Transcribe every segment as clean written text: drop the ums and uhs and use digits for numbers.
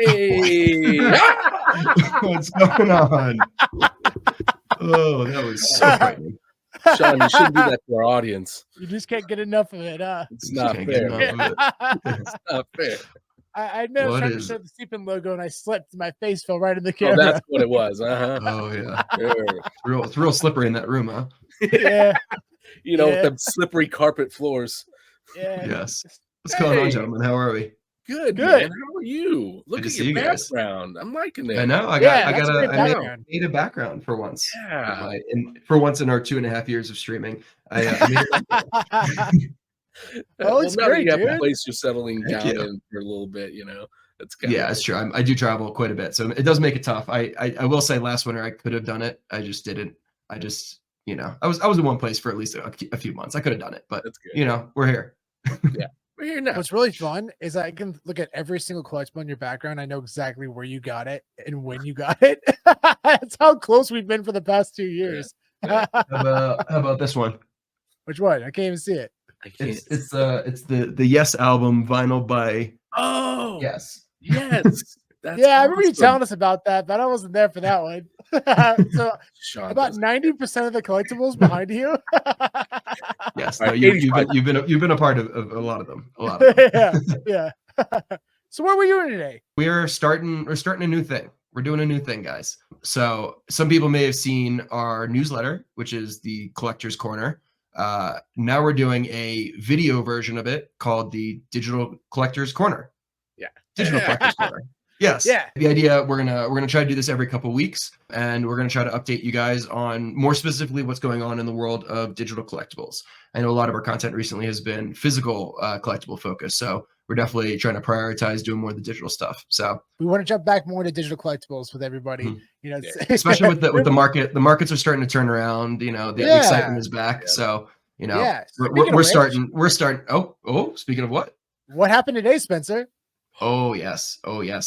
Hey, What's going on? Oh, that was so frightening. Sean, you shouldn't do that to our audience. You just can't get enough of it, huh? It's not fair. It's not fair. I know. I was trying to show the sleeping logo, and I slipped. My face fell right in the camera. Oh, that's what it was. Oh yeah, it's real slippery in that room, huh? Yeah. You know, with the slippery carpet floors. Yeah. Yes. What's going on, gentlemen? How are we? Good. Man. How are you? Look at your background. I'm liking it. I know. I made a background for once. Yeah. For once in our 2.5 years of streaming, I made Oh, it's great, you have dude. a place you're settling down in for a little bit, you know. That's it's true. I do travel quite a bit, so it does make it tough. I will say, last winter I could have done it. I just didn't. I just, you know, I was in one place for at least a few months. I could have done it, but that's good. You know, we're here. Yeah. We're here now. What's really fun is I can look at every single collectible in your background. I know exactly where you got it and when you got it. That's how close we've been for the past 2 years. How about this one? Which one? I can't even see it. It's the Yes album vinyl by Yes. That's I remember you telling us about that, but I wasn't there for that one. So Sean about 90% of the collectibles behind you. Yes, no, you've been a part of a lot of them. A lot of them. Yeah. So what were you doing today? We're starting a new thing. We're doing a new thing, guys. So some people may have seen our newsletter, which is the Collector's Corner. Now we're doing a video version of it called the Digital Collector's Corner. Digital Collector's Corner. Yes. Yeah. The idea, we're gonna try to do this every couple weeks, and we're gonna try to update you guys on more specifically what's going on in the world of digital collectibles. I know a lot of our content recently has been physical collectible focus, so we're definitely trying to prioritize doing more of the digital stuff. So we want to jump back more into digital collectibles with everybody. You know, especially with the market. The markets are starting to turn around. You know, the excitement is back. So you know, we're starting. Oh, speaking of what happened today, Spencer? Oh yes.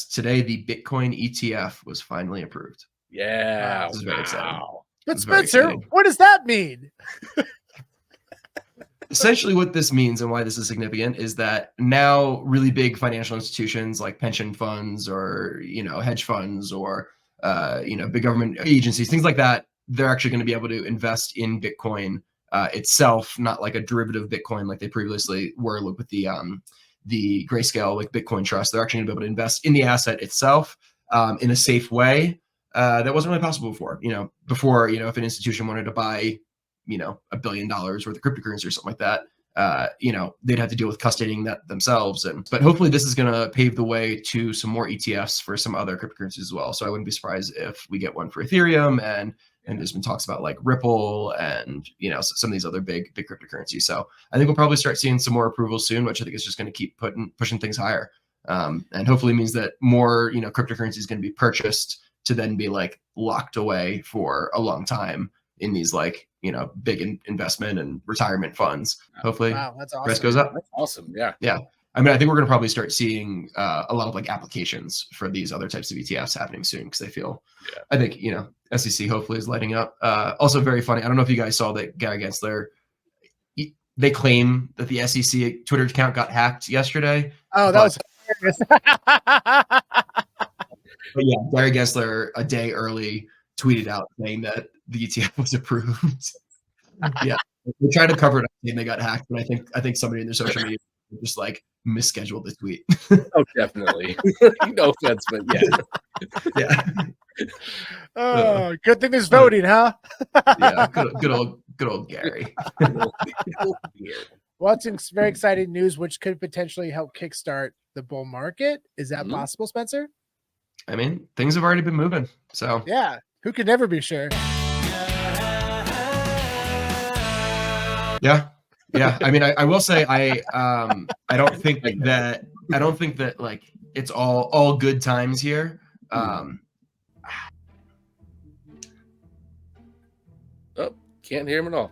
Today the Bitcoin ETF was finally approved. Yeah, this is very exciting. But Spencer, what does that mean? Essentially, what this means and why this is significant is that now really big financial institutions like pension funds or hedge funds or big government agencies, things like that, they're actually going to be able to invest in Bitcoin itself, not like a derivative Bitcoin like they previously were with the Grayscale like Bitcoin Trust. They're actually going to be able to invest in the asset itself in a safe way that wasn't really possible before. Before, if an institution wanted to buy, $1 billion worth of cryptocurrency or something like that, they'd have to deal with custodying that themselves. But hopefully this is going to pave the way to some more ETFs for some other cryptocurrencies as well. So I wouldn't be surprised if we get one for Ethereum and there's been talks about like Ripple and, some of these other big cryptocurrencies. So I think we'll probably start seeing some more approvals soon, which I think is just going to keep pushing things higher. And hopefully means that more, cryptocurrency is going to be purchased to then be like locked away for a long time in these like, big investment and retirement funds. Hopefully that's awesome. Price goes up. That's awesome. Yeah. Yeah. I mean, I think we're going to probably start seeing a lot of like applications for these other types of ETFs happening soon because I think, SEC hopefully is lighting up. Also very funny. I don't know if you guys saw that Gary Gensler, they claim that the SEC Twitter account got hacked yesterday. Oh, that was hilarious. But yeah, Gary Gensler a day early tweeted out saying that the ETF was approved. Yeah. They tried to cover it up saying they got hacked, but I think somebody in their social media just like misscheduled the tweet. Oh, definitely. No offense, but yeah. Oh, good thing there's voting, huh? Yeah, good old Gary. Well, it's very exciting news, which could potentially help kickstart the bull market. Is that possible, Spencer? I mean, things have already been moving. So yeah, who could never be sure? Yeah. I mean, I will say I don't think that like it's all good times here. Oh, can't hear him at all.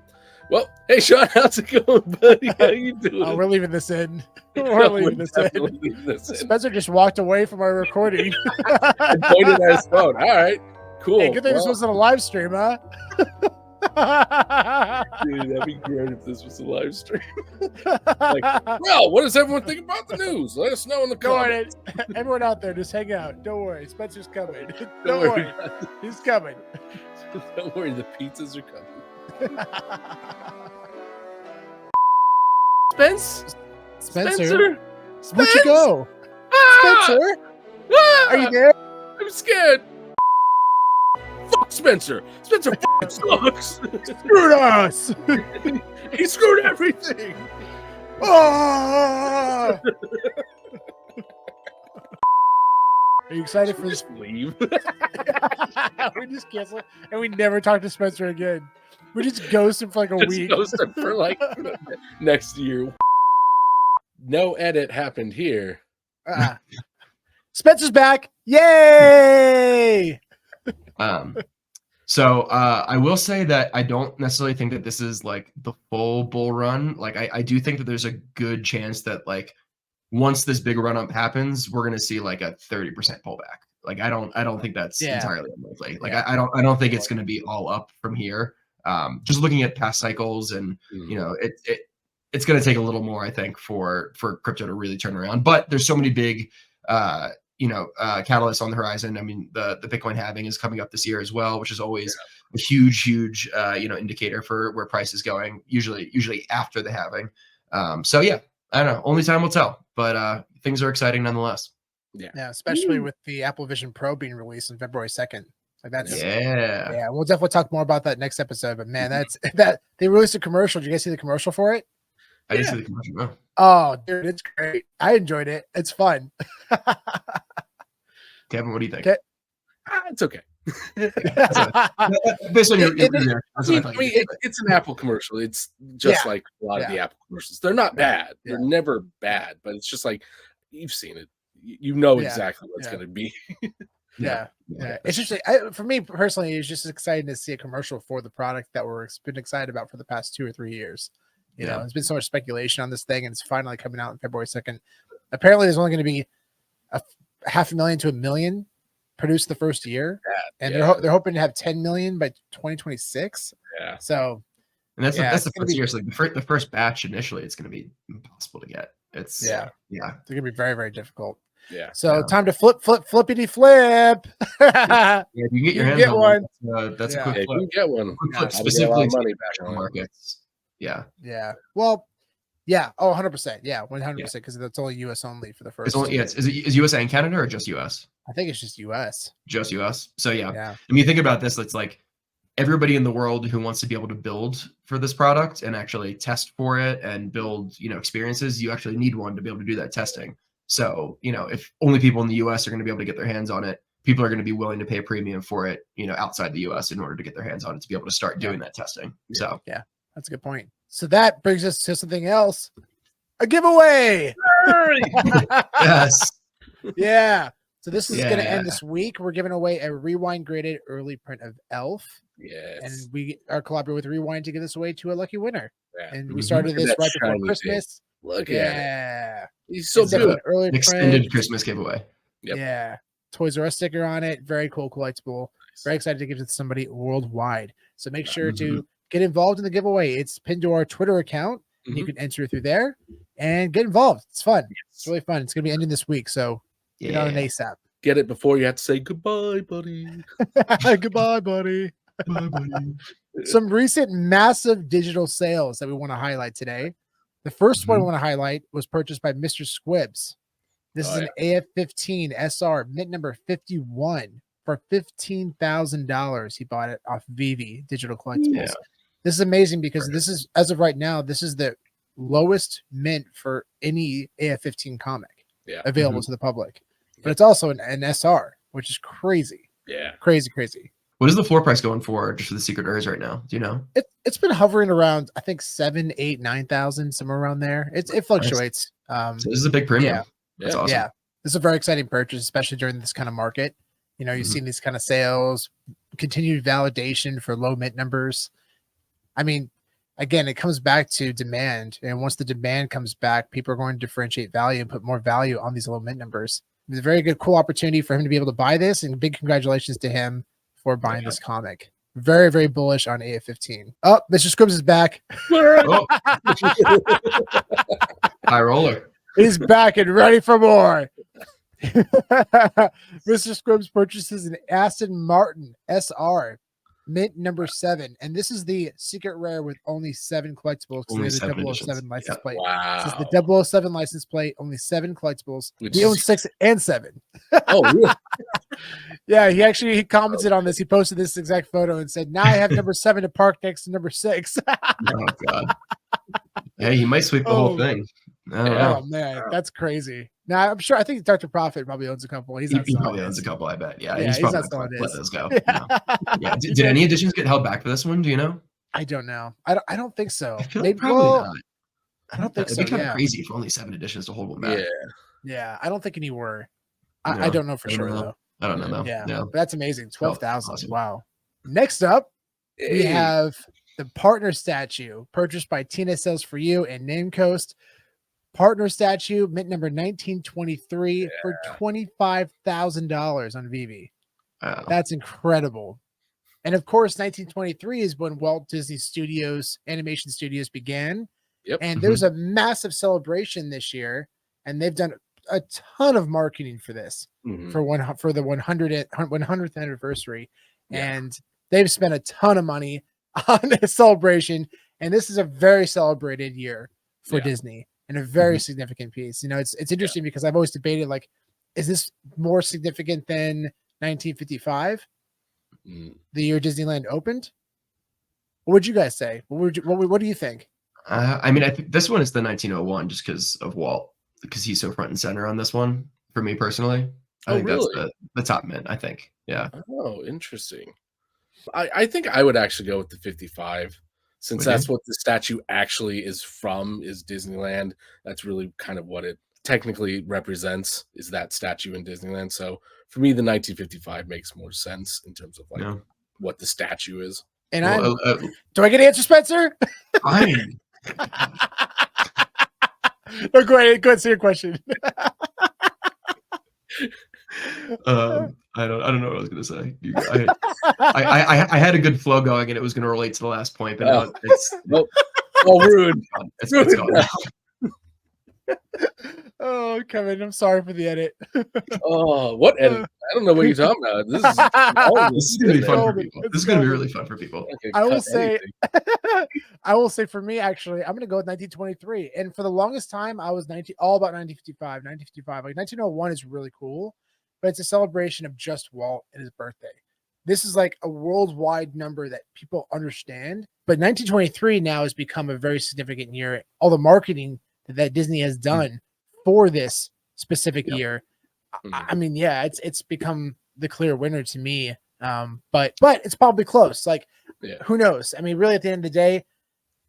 Well, hey Sean, how's it going, buddy? How you doing? Oh, we're leaving this in. We're leaving this in. Spencer just walked away from our recording. And pointed at his phone. All right, cool. Hey, good thing this wasn't a live stream, huh? Dude, that'd be great if this was a live stream. Like, well, what does everyone think about the news? Let us know in the Don't comments. worry, everyone out there, just hang out. Don't worry, Spencer's coming. Don't Don't worry, he's coming. Don't worry, the pizzas are coming. Spencer, where'd you go? Ah! Spencer, Ah! are you there? I'm scared. Fuck Spencer. Spencer fucking sucks. Screwed us. He screwed everything. Ah! Are you excited for this? Just leave. We just cancel and we never talk to Spencer again. We just ghost him for like a Just week. ghost him for like next year. No edit happened here. Spencer's back. Yay! So I will say that I don't necessarily think that this is like the full bull run. Like I do think that there's a good chance that like once this big run up happens, we're gonna see like a 30% pullback. Like I don't think that's entirely unlikely. Like I don't think it's gonna be all up from here. Just looking at past cycles and you know it's gonna take a little more, I think, for crypto to really turn around. But there's so many big catalysts on the horizon. I mean, the Bitcoin halving is coming up this year as well, which is always a huge indicator for where price is going. Usually after the halving. So yeah, I don't know. Only time will tell. But things are exciting nonetheless. Yeah, especially with the Apple Vision Pro being released on February 2nd. Like that's yeah. We'll definitely talk more about that next episode. But man, that they released a commercial. Did you guys see the commercial for it? I didn't see the commercial. No. Oh, dude, it's great. I enjoyed it. It's fun. Kevin, what do you think? It's okay. Based on your review, it's an Apple commercial. It's just like a lot of the Apple commercials. They're not bad. They're never bad, but it's just like you've seen it. You know exactly what it's going to be. Yeah. It's just for me personally, it's just exciting to see a commercial for the product that we're been excited about for the past 2 or 3 years. You know, there's been so much speculation on this thing, and it's finally coming out on February 2nd. Apparently, there's only going to be a 500,000 to 1 million produced the first year, and they're hoping to have 10 million by 2026. Yeah. So, and that's the first year. So like the first batch initially, it's going to be impossible to get. It's they're going to be very, very difficult. Yeah. So time to flippity flip. Yeah, you can get your hands on one. That's a quick flip. You can get one. Flip specifically money back on markets. Yeah. Yeah. Well, yeah. Oh, 100%. Yeah. 100%. Because that's only US only for the first. Is US and Canada or just US? I think it's just US. Just US. So yeah. I mean, think about this. It's like everybody in the world who wants to be able to build for this product and actually test for it and build, experiences, you actually need one to be able to do that testing. So, if only people in the US are going to be able to get their hands on it, people are going to be willing to pay a premium for it, outside the US in order to get their hands on it to be able to start doing that testing. So, yeah, that's a good point. So that brings us to something else, a giveaway. Yes. Yeah. So this is going to end this week. We're giving away a Rewind graded early print of Elf. Yes. And we are collaborating with Rewind to give this away to a lucky winner. Yeah. And we Mhm. started this right before Christmas. Look at it. He's so good. Early extended print. Christmas giveaway. Yep. Yeah. Toys R Us sticker on it. Very cool collectible. Very excited to give it to somebody worldwide. So make sure to get involved in the giveaway. It's pinned to our Twitter account. And you can enter through there and get involved. It's fun. Yes. It's really fun. It's going to be ending this week. So get on an ASAP. Get it before you have to say goodbye, buddy. Goodbye, buddy. Bye, buddy. Some recent massive digital sales that we want to highlight today. The first one I want to highlight was purchased by Mr. Squibs. This is an AF15 SR, mint number 51 for $15,000. He bought it off Vivi Digital Collectibles. Yeah. This is amazing because this is, as of right now, this is the lowest mint for any AF15 comic available to the public. But it's also an SR, which is crazy. Yeah. Crazy. What is the floor price going for just for the Secret Rares right now? Do you know? It's been hovering around, I think 7, 8, 9,000, somewhere around there. It fluctuates. So this is a big premium. Yeah. That's awesome. Yeah. This is a very exciting purchase, especially during this kind of market. You've seen these kind of sales, continued validation for low mint numbers. I mean, again, it comes back to demand. And once the demand comes back, people are going to differentiate value and put more value on these low mint numbers. It's a very good, cool opportunity for him to be able to buy this. And big congratulations to him for buying this comic. Very, very bullish on AF-15. Oh, Mr. Scribs is back. Oh. High roller. He's back and ready for more. Mr. Scribs purchases an Aston Martin SR, mint number 7, and this is the secret rare with only 7 collectibles. Only the 7 007 license plate. Wow. This is the 007 license plate. Only 7 collectibles. He owns 6 and 7. Oh, really? Yeah, he commented on this. He posted this exact photo and said, "Now I have number 7 to park next to number 6." Oh God. Hey, he might sweep the whole thing. Oh man, that's crazy. Now I'm sure. I think Dr. Profit probably owns a couple. He probably owns a couple. I bet. Yeah, he's probably not selling let those go. Yeah. Yeah. Did any editions get held back for this one? Do you know? I don't know. I don't think so. Maybe probably not. I don't think so. It'd be kind of crazy for only 7 editions to hold one back. Yeah. I don't think any were. I don't know for sure though. I don't know though. Yeah, no. But that's amazing. 12,000. Awesome. Wow. Next up, we have the partner statue purchased by Tina Sells for You and Name Coast. Partner statue, mint number 1923 for $25,000 on Vivi. Wow. That's incredible. And of course, 1923 is when Walt Disney Studios, animation studios began. Yep. And there's a massive celebration this year, and they've done a ton of marketing for this for the 100th anniversary. Yeah. And they've spent a ton of money on this celebration. And this is a very celebrated year for Disney. And a very significant piece. You know, it's interesting because I've always debated, like, is this more significant than 1955, the year Disneyland opened? What would you guys say? What do you think? I mean, I think this one is the 1901 just because of Walt, because he's so front and center on this one. For me personally, I think really? that's the top mint. I think, yeah. Oh, interesting. I think I would actually go with the 55. Since that's what the statue actually is from, is Disneyland. That's really kind of what it technically represents, is that statue in Disneyland. So for me, the 1955 makes more sense in terms of like what the statue is. And do I get an answer, Spencer? Fine. No, go ahead. Say your question. I don't know what I was gonna say. I had a good flow going and it was gonna relate to the last point, but now it's rude. It's gone. Oh, Kevin, I'm sorry for the edit. Oh, what edit? I don't know what you're talking about. This is gonna be fun for people. This is gonna be really fun for people. I will say for me, actually, I'm gonna go with 1923. And for the longest time, I was all about 1955. Like 1901 is really cool, but it's a celebration of just Walt and his birthday. This is like a worldwide number that people understand. But 1923 now has become a very significant year. All the marketing that Disney has done for this specific year. I mean, yeah, it's become the clear winner to me. But it's probably close. Like, who knows? I mean, really, at the end of the day,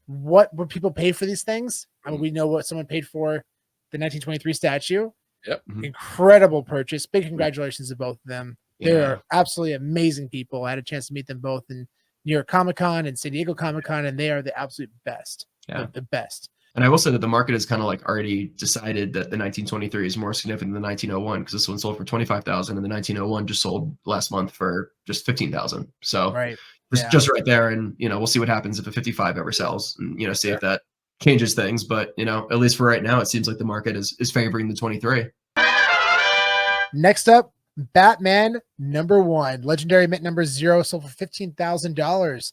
what would people pay for these things? I mean, we know what someone paid for the 1923 statue. Yep. Incredible purchase. Big congratulations to both of them. They're absolutely amazing people. I had a chance to meet them both in New York Comic Con and San Diego Comic Con, and they are the absolute best. The best. And I will say that the market has kind of like already decided that the 1923 is more significant than the 1901 because this one sold for 25,000 and the 1901 just sold last month for just 15,000. So just right there, and we'll see what happens if a 55 ever sells, and see if that changes things. But at least for right now, it seems like the market is favoring the 23. Next up, Batman #1, legendary mint number 0, sold for $15,000.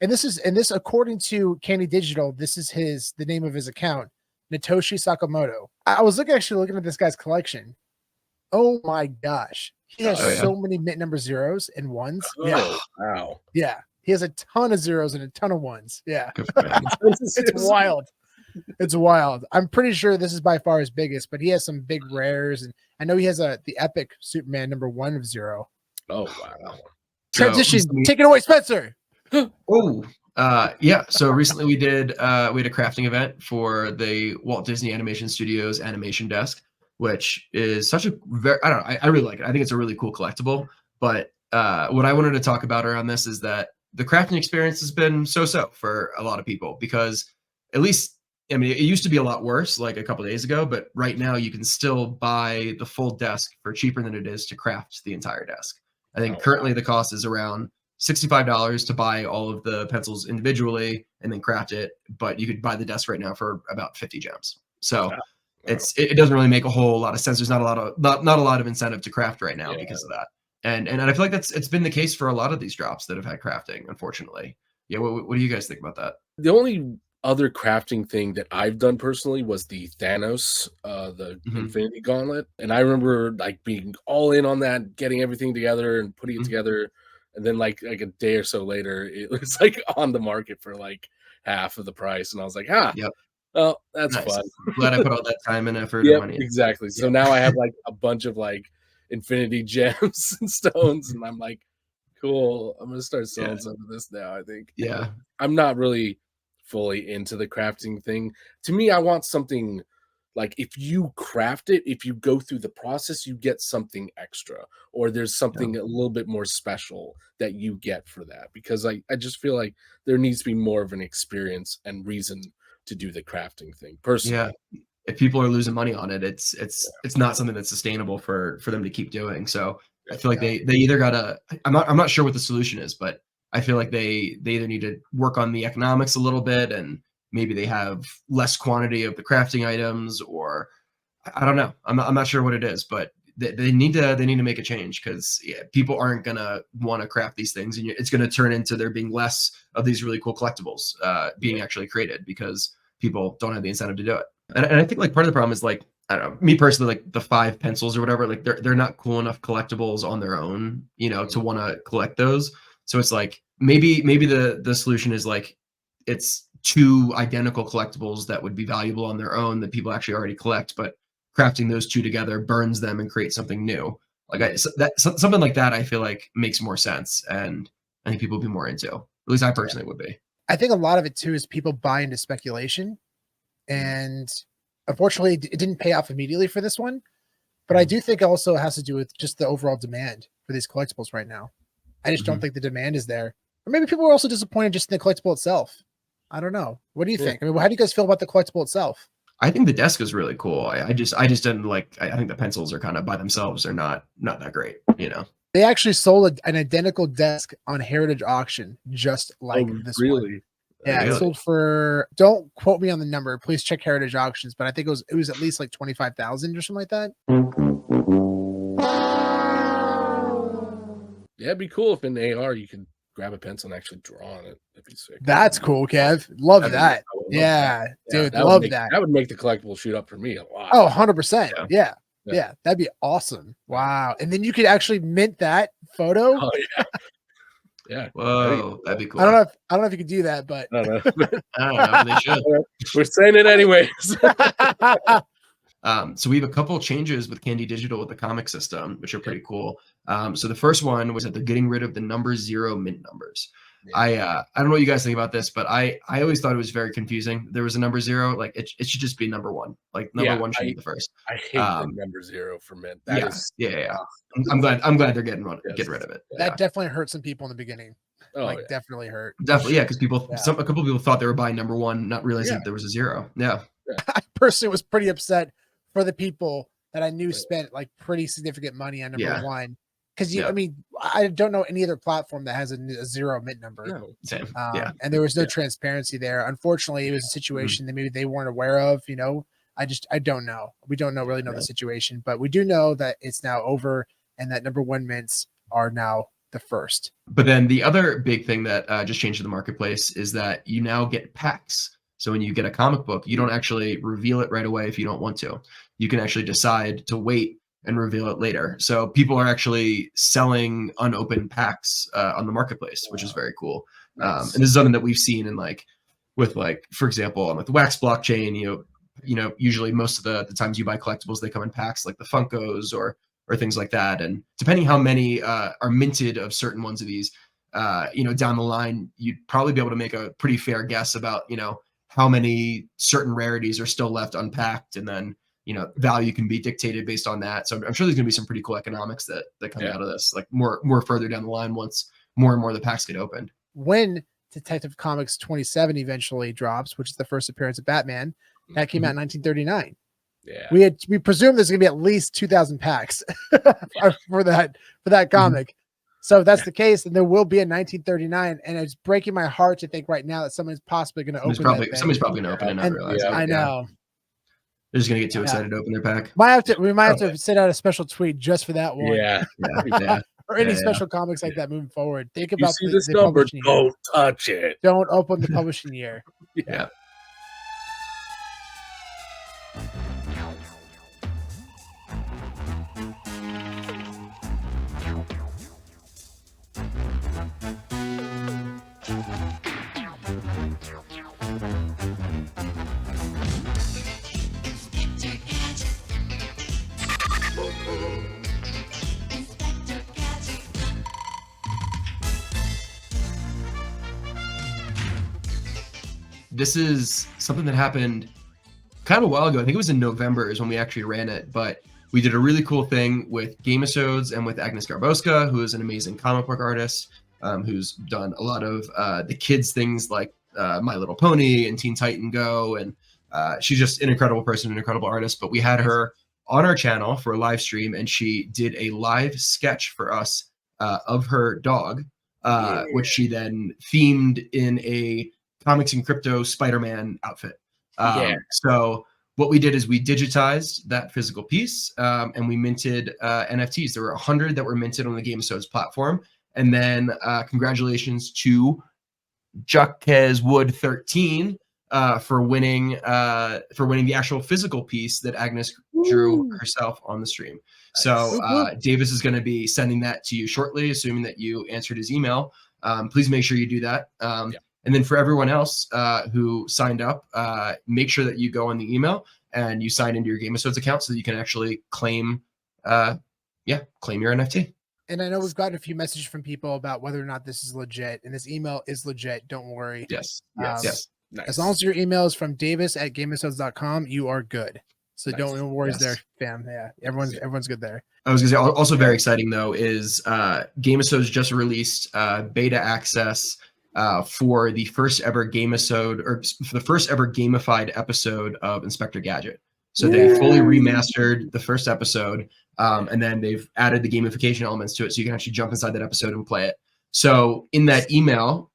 And this according to Candy Digital, this is the name of his account, Natoshi Sakamoto. I was actually looking at this guy's collection. Oh my gosh, he has so many mint number 0s and 1s. Wow. Yeah, he has a ton of 0s and a ton of 1s. Yeah, it's wild. It's wild. I'm pretty sure this is by far his biggest, but he has some big rares, and I know he has the epic Superman #1 of 0. Oh wow. Transition. Take it away, Spencer. So recently we had a crafting event for the Walt Disney Animation Studios animation desk, which is such a I really like it. I think it's a really cool collectible. But what I wanted to talk about around this is that the crafting experience has been so-so for a lot of people, because at least, I mean, it used to be a lot worse like a couple of days ago, but right now you can still buy the full desk for cheaper than it is to craft the entire desk. I think currently the cost is around $65 to buy all of the pencils individually and then craft it, but you could buy the desk right now for about 50 gems. So it doesn't really make a whole lot of sense. There's not a lot of incentive to craft right now because of that. And I feel like it's been the case for a lot of these drops that have had crafting, unfortunately. Yeah, what do you guys think about that? The only other crafting thing that I've done personally was the Thanos, the Infinity Gauntlet, and I remember like being all in on that, getting everything together and putting it together, and then like a day or so later, it was like on the market for like half of the price, and I was like, well, that's fun. Glad I put all that time and effort and Yep, money. exactly. So now I have like a bunch of like Infinity gems and stones, and I'm like, cool. I'm gonna start selling some of this now, I think. Yeah. I'm not really fully into the crafting thing. To me, I want something like if you craft it, if you go through the process, you get something extra, or there's something a little bit more special that you get for that. Because I just feel like there needs to be more of an experience and reason to do the crafting thing personally. Yeah. If people are losing money on it, it's not something that's sustainable for them to keep doing. So I feel like they either gotta, I'm not sure what the solution is, but I feel like they either need to work on the economics a little bit, and maybe they have less quantity of the crafting items, or I don't know. I'm not sure what it is, but they need to make a change, because people aren't gonna want to craft these things, and it's gonna turn into there being less of these really cool collectibles being actually created because people don't have the incentive to do it. And I think like part of the problem is like, I don't know, me personally, like the 5 pencils or whatever, like they're not cool enough collectibles on their own, to want to collect those. So it's like maybe the solution is like it's 2 identical collectibles that would be valuable on their own that people actually already collect, but crafting those 2 together burns them and creates something new. Like something like that, I feel like makes more sense, and I think people would be more into. At least I personally would be. I think a lot of it too is people buy into speculation, and unfortunately, it didn't pay off immediately for this one. But I do think also it has to do with just the overall demand for these collectibles right now. I just don't think the demand is there. Or maybe people are also disappointed just in the collectible itself. I don't know. What do you think? I mean, how do you guys feel about the collectible itself? I think the desk is really cool. I just didn't like. I think the pencils are kind of by themselves. They're not that great. They actually sold an identical desk on Heritage Auction, just like this one. Yeah, it sold for, don't quote me on the number. Please check Heritage Auctions, but I think it was at least like 25,000 or something like that. Yeah, it'd be cool if in AR you could grab a pencil and actually draw on it. That'd be sick. That's cool, Kev. Love that. Yeah, dude, love that. That would make the collectible shoot up for me a lot. Oh, 100%. Yeah. That'd be awesome. Wow. And then you could actually mint that photo. Oh, yeah. Yeah. Whoa, that'd be cool. I don't know if you could do that, but I don't know. I don't know. They should. We're saying it anyways. So we have a couple of changes with Candy Digital with the comic system, which are pretty cool. So the first one was that they're getting rid of the number 0 mint numbers. I don't know what you guys think about this, but I always thought it was very confusing. There was a number 0, like it should just be number 1. Like number 1 should be the first. I hate the number 0 for mint. I'm glad they're getting rid of it. That definitely hurt some people in the beginning. Definitely hurt. Definitely, because a couple of people thought they were buying number 1, not realizing that there was a 0. Yeah. I personally was pretty upset for the people that I knew spent like pretty significant money on number 1. Because I mean, I don't know any other platform that has a 0 mint number. No, same. And there was no transparency there. Unfortunately, it was a situation that maybe they weren't aware of. I don't know. We don't really know the situation, but we do know that it's now over, and that number 1 mints are now the first. But then the other big thing that just changed in the marketplace is that you now get packs. So when you get a comic book, you don't actually reveal it right away if you don't want to. You can actually decide to wait and reveal it later. So people are actually selling unopened packs on the marketplace, which is very cool. And this is something that we've seen in for example, on the Wax blockchain. Usually most of the times you buy collectibles, they come in packs like the Funkos or things like that. And depending how many are minted of certain ones of these, down the line, you'd probably be able to make a pretty fair guess about how many certain rarities are still left unpacked, and then value can be dictated based on that. So I'm sure there's gonna be some pretty cool economics that come out of this, like more further down the line once more and more of the packs get opened. When Detective Comics 27 eventually drops, which is the first appearance of Batman, that came out in 1939. Yeah, we presume there's gonna be at least 2,000 packs for that comic. So if that's the case, then there will be a 1939, and it's breaking my heart to think right now that someone's possibly going to open that thing. Somebody's probably going to open it and not realize it. I know. They're just going to get too excited to open their pack. We might have to send out a special tweet just for that one. Yeah. Or any special comics like that moving forward. Think about this number, don't touch it. Don't open the publishing year. Yeah. This is something that happened kind of a while ago. I think it was in November is when we actually ran it, but we did a really cool thing with Gamesodes and with Agnes Garboska, who is an amazing comic book artist, who's done a lot of the kids things like My Little Pony and Teen Titan Go, and she's just an incredible person, an incredible artist. But we had her on our channel for a live stream, and she did a live sketch for us of her dog, which she then themed in a Comics and Crypto Spider-Man outfit. So what we did is we digitized that physical piece, and we minted NFTs. There were 100 that were minted on the Gamesodes platform. And then congratulations to Jaquez Wood 13 for winning the actual physical piece that Agnes drew herself on the stream. So Davis is going to be sending that to you shortly, assuming that you answered his email. Please make sure you do that. And then for everyone else who signed up, make sure that you go on the email and you sign into your Gamesodes account so that you can actually claim your NFT. And I know we've gotten a few messages from people about whether or not this is legit, and this email is legit. Don't worry. Yes. Nice. As long as your email is from davis@gamesodes.com, you are good. So no worries there, fam. Yeah, everyone's good there. I was gonna say also very exciting though is Gamesodes just released beta access for the first ever Gamesode, or for the first ever gamified episode of Inspector Gadget. So they fully remastered the first episode, and then they've added the gamification elements to it, so you can actually jump inside that episode and play it. So in that email,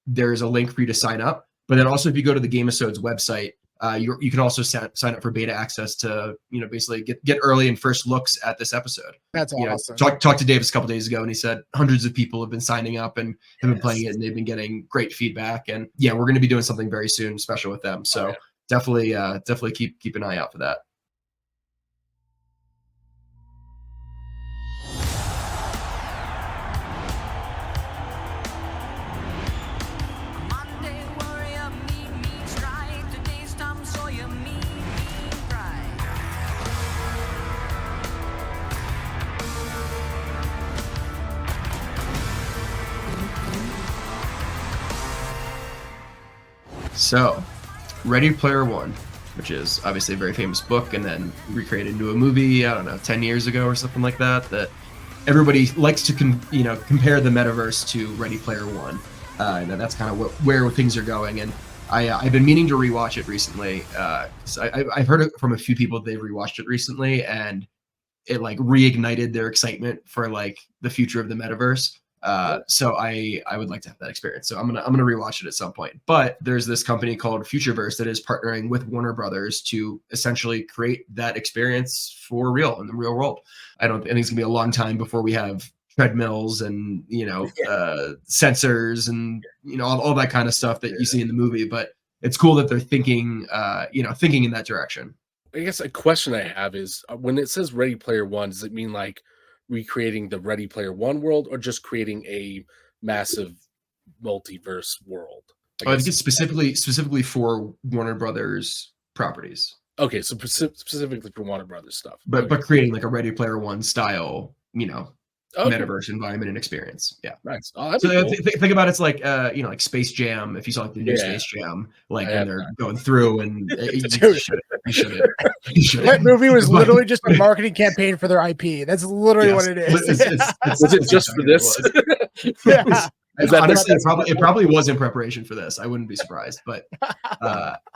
there's a link for you to sign up. But then also, if you go to the Gamesodes website, you can also sign up for beta access to basically get early and first looks at this episode. That's awesome. Talked to Davis a couple days ago, and he said hundreds of people have been signing up and have been playing it, and they've been getting great feedback. And we're going to be doing something very soon special with them. So definitely keep an eye out for that. So, Ready Player One, which is obviously a very famous book and then recreated into a movie, I don't know, 10 years ago or something like that, that everybody likes to compare the Metaverse to Ready Player One. And that's kind of where things are going. And I've been meaning to rewatch it recently. I've heard it from a few people that they've rewatched it recently, and it like reignited their excitement for like the future of the Metaverse. So I would like to have that experience. So I'm gonna rewatch it at some point. But there's this company called Futureverse that is partnering with Warner Brothers to essentially create that experience for real in the real world. I think it's gonna be a long time before we have treadmills and sensors and all that kind of stuff that you see in the movie. But it's cool that they're thinking in that direction. I guess a question I have is when it says Ready Player One, does it mean like recreating the Ready Player One world, or just creating a massive multiverse world? I think it's specifically for Warner Brothers properties. Okay, so specifically for Warner Brothers stuff. But creating like a Ready Player One style, metaverse environment and experience. Yeah, nice. So cool. Think about it's like like Space Jam. If you saw like the new Space Jam, like when they're going through and you should. That movie was literally just a marketing campaign for their IP. That's literally what it is. Was it just for this? Yeah. Honestly, it probably was in preparation for this. I wouldn't be surprised. But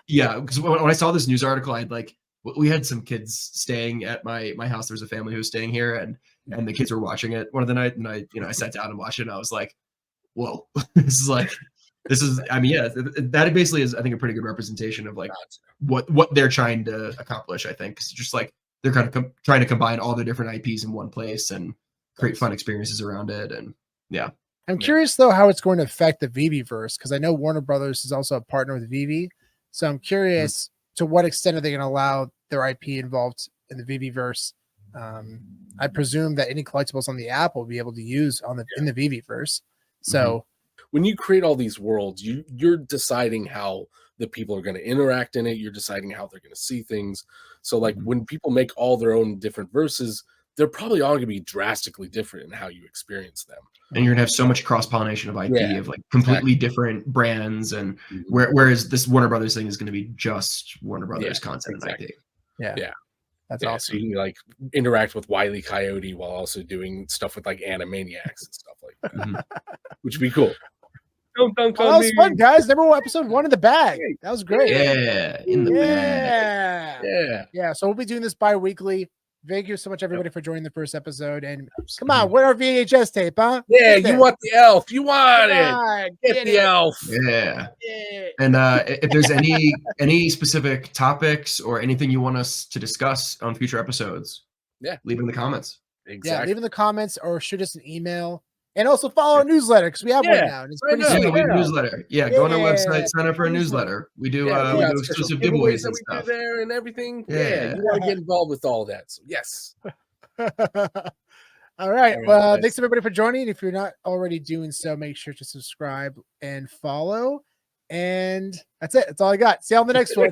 because when I saw this news article, I'd like we had some kids staying at my house. There was a family who was staying here, and the kids were watching it one of the night, and I sat down and watched it, and I was like, whoa, this is I mean, yeah, that basically is, I think, a pretty good representation of like what they're trying to accomplish. I think it's just like they're kind of trying to combine all the different IPs in one place and create fun experiences around it. And yeah, I'm curious though how it's going to affect the VV-verse, because I know Warner Brothers is also a partner with VV, so I'm curious to what extent are they going to allow their IP involved in the VV-verse. I presume that any collectibles on the app will be able to use on the in the VV-verse. So when you create all these worlds, you're deciding how the people are going to interact in it. You're deciding how they're going to see things. So like when people make all their own different verses, they're probably all going to be drastically different in how you experience them. And you're gonna have so much cross-pollination of IP of like completely different brands, and whereas this Warner Brothers thing is going to be just Warner Brothers content and IP. Yeah. That's awesome. So you can like interact with Wile E. Coyote while also doing stuff with like Animaniacs and stuff like that, which would be cool. That was fun, guys. Number episode 1 in the bag. That was great. Yeah, in the bag. Yeah. So we'll be doing this bi-weekly. Thank you so much, everybody, for joining the first episode. And come on, where's our VHS tape, huh? Yeah, you want the elf. You want it. Get the elf. Yeah. And if there's any specific topics or anything you want us to discuss on future episodes, leave it in the comments. Exactly. Yeah, leave in the comments or shoot us an email. And also follow our newsletter, because we have one now. And it's pretty simple. We have a newsletter. Yeah, go on our website, sign up for a newsletter. We do exclusive giveaways and stuff. There and everything. Yeah, you want to get involved with all that. So yes. All right. Well, thanks everybody for joining. If you're not already doing so, make sure to subscribe and follow. And that's it. That's all I got. See you on the next one.